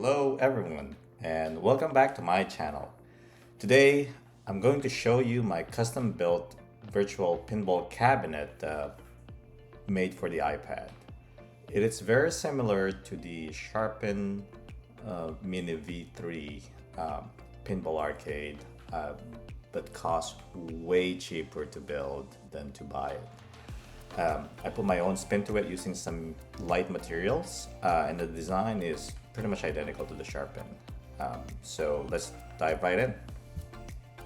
Hello everyone and welcome back to my channel. Today I'm going to show you my custom built virtual pinball cabinet made for the iPad. It is very similar to the Sharpin Mini V3 Pinball Arcade but costs way cheaper to build than to buy it. I put my own spin to it using some light materials and the design is pretty much identical to the Sharpin. So let's dive right in.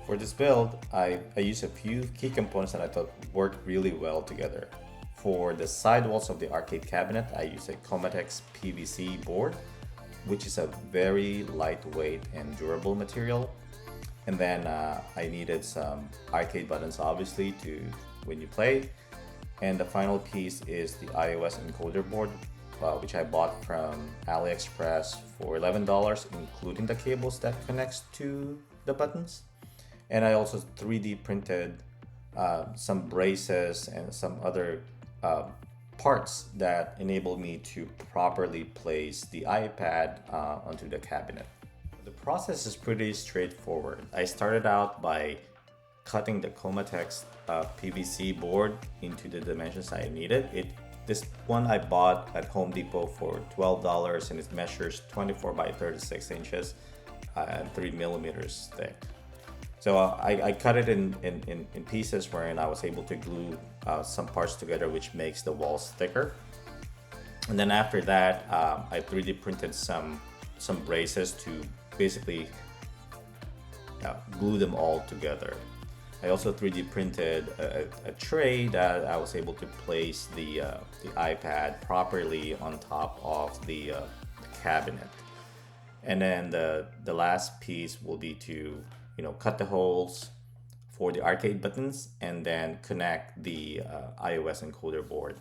For this build, I used a few key components that I thought worked really well together. For the sidewalls of the arcade cabinet, I used a Komatex PVC board, which is a very lightweight and durable material. And then I needed some arcade buttons, obviously, to when you play. And the final piece is the iOS encoder board, which I bought from AliExpress for $11, including the cables that connects to the buttons. And I also 3D printed some braces and some other parts that enable me to properly place the iPad onto the cabinet. The process is pretty straightforward. I started out by cutting the Komatex PVC board into the dimensions I needed. This one I bought at Home Depot for $12 and it measures 24 by 36 inches and 3 millimeters thick. So I cut it in pieces wherein I was able to glue some parts together, which makes the walls thicker. And then after that, I 3D printed some braces to basically glue them all together. I also 3D printed a tray that I was able to place the iPad properly on top of the cabinet. And then the last piece will be to cut the holes for the arcade buttons and then connect the iOS encoder board.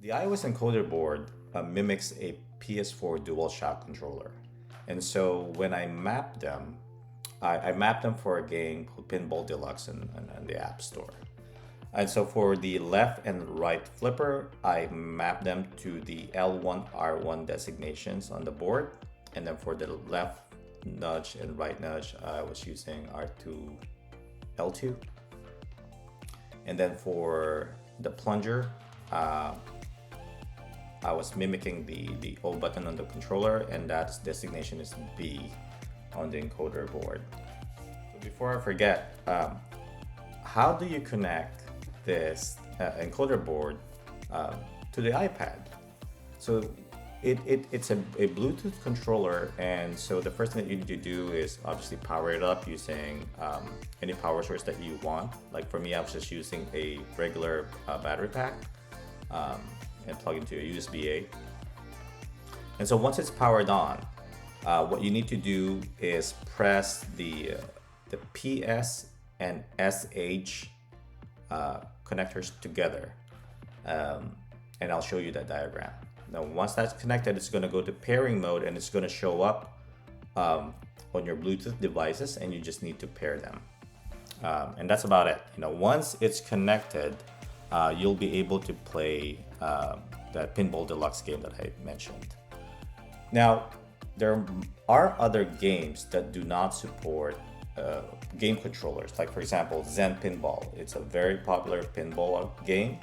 The iOS encoder board mimics a PS4 DualShock controller. And so when I mapped them, I mapped them for a game called Pinball Deluxe in the App Store. And so for the left and right flipper, I mapped them to the L1, R1 designations on the board. And then for the left nudge and right nudge, I was using R2, L2. And then for the plunger, I was mimicking the O button on the controller, and that designation is B on the encoder board. So before I forget, how do you connect this encoder board to the iPad? So it's a Bluetooth controller, and so the first thing that you need to do is obviously power it up using any power source that you want. Like for me, I was just using a regular battery pack and plug into a USB-A. And so once it's powered on, what you need to do is press the PS and SH connectors together, and I'll show you that diagram. Now once that's connected, it's going to go to pairing mode and it's going to show up on your Bluetooth devices, and you just need to pair them, and that's about it. Once it's connected, you'll be able to play that Pinball Deluxe game that I mentioned. Now there are other games that do not support game controllers, like for example Zen Pinball. It's a very popular pinball game,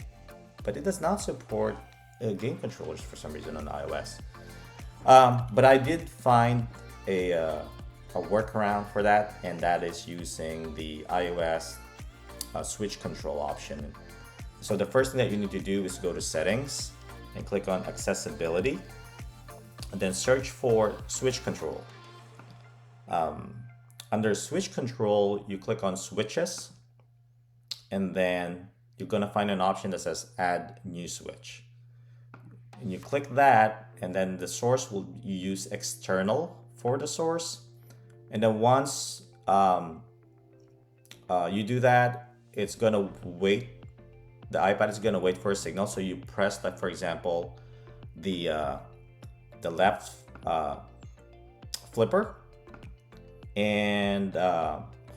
but it does not support game controllers for some reason on iOS. But I did find a workaround for that, and that is using the iOS switch control option. So the first thing that you need to do is go to settings and click on accessibility, and then search for switch control. Under switch control, you click on switches, and then you're going to find an option that says add new switch. And you click that, and then the source will use external for the source. And then once you do that, it's going to wait. The iPad is going to wait for a signal. So you press, like for example, the left flipper, and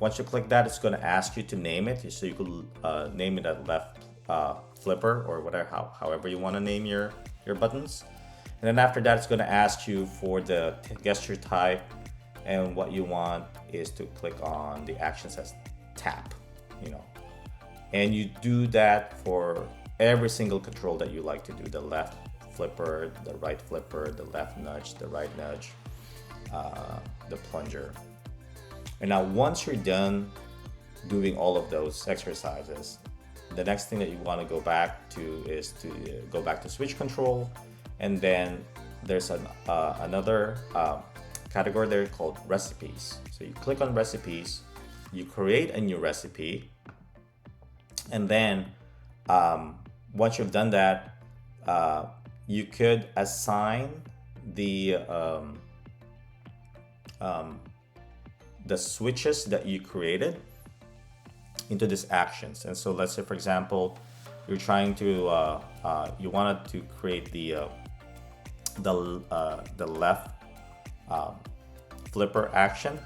once you click that, it's going to ask you to name it. So you could name it a left flipper or whatever, however you want to name your buttons. then after that, it's going to ask you for the gesture type, and what you want is to click on the action says tap, you know, and you do that for every single control that you like to do: the left flipper, the right flipper, the left nudge, the right nudge, the plunger. And now once you're done doing all of those exercises, the next thing that you want to go back to is to go back to switch control, and then there's another category there called recipes. So you click on recipes, you create a new recipe, and then once you've done that, you could assign the switches that you created into these actions. And so let's say, for example, you're trying to you wanted to create the left flipper action.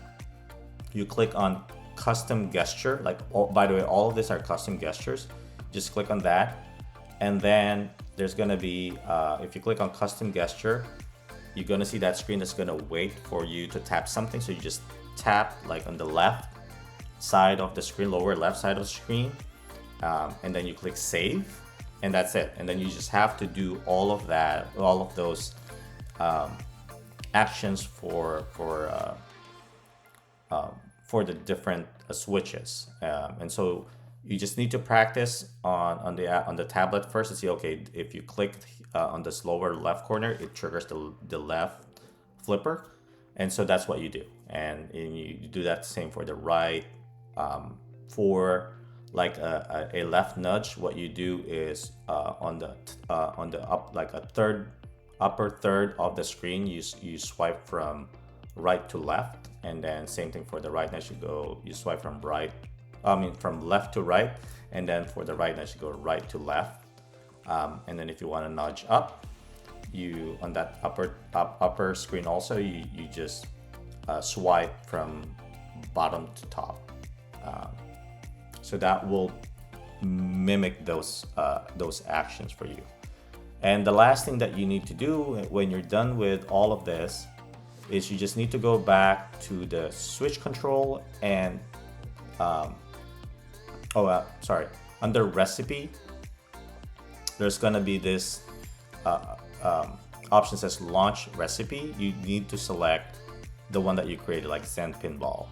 You click on custom gesture, like, by the way, all of these are custom gestures. Just click on that, and then there's gonna be if you click on custom gesture, you're gonna see that screen that's gonna wait for you to tap something. So you just tap like on the left side of the screen, lower left side of the screen, and then you click save, and that's it. And then you just have to do all of that, all of those actions for the different switches, and so you just need to practice on the tablet first to see, okay, if you click on this lower left corner, it triggers the left flipper, and so that's what you do, and you do that same for the right. For like a left nudge, what you do is on the up, like upper third of the screen, you swipe from right to left, and then same thing for the right nudge, you swipe from left to right, and then for the right nudge you go right to left, and then if you want to nudge up, you on that upper screen also, you just swipe from bottom to top. So that will mimic those actions for you. And the last thing that you need to do when you're done with all of this is you just need to go back to the switch control and under recipe, there's gonna be this option says launch recipe. You need to select the one that you created, like Zen Pinball.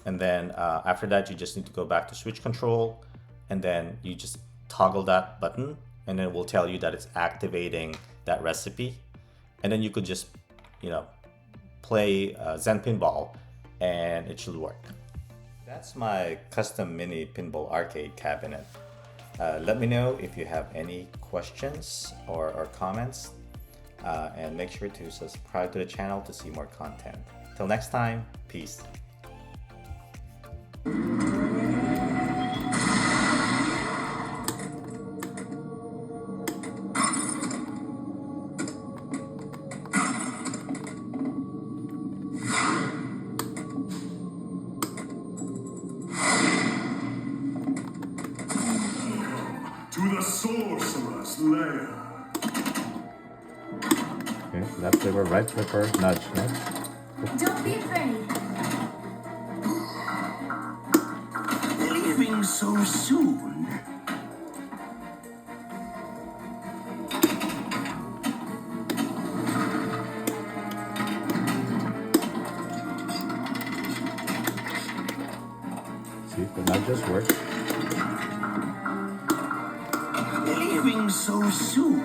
And then after that, you just need to go back to switch control, and then you just toggle that button, and then it will tell you that it's activating that recipe. And then you could just, play Zen Pinball, and it should work. That's my custom mini pinball arcade cabinet. Let me know if you have any questions or comments, and make sure to subscribe to the channel to see more content. Till next time, peace. To the sorcerer's lair. Okay, left flipper, right flipper, nudge, nudge. Don't be afraid. Leaving so soon? See, the nudge just works. Leaving so soon?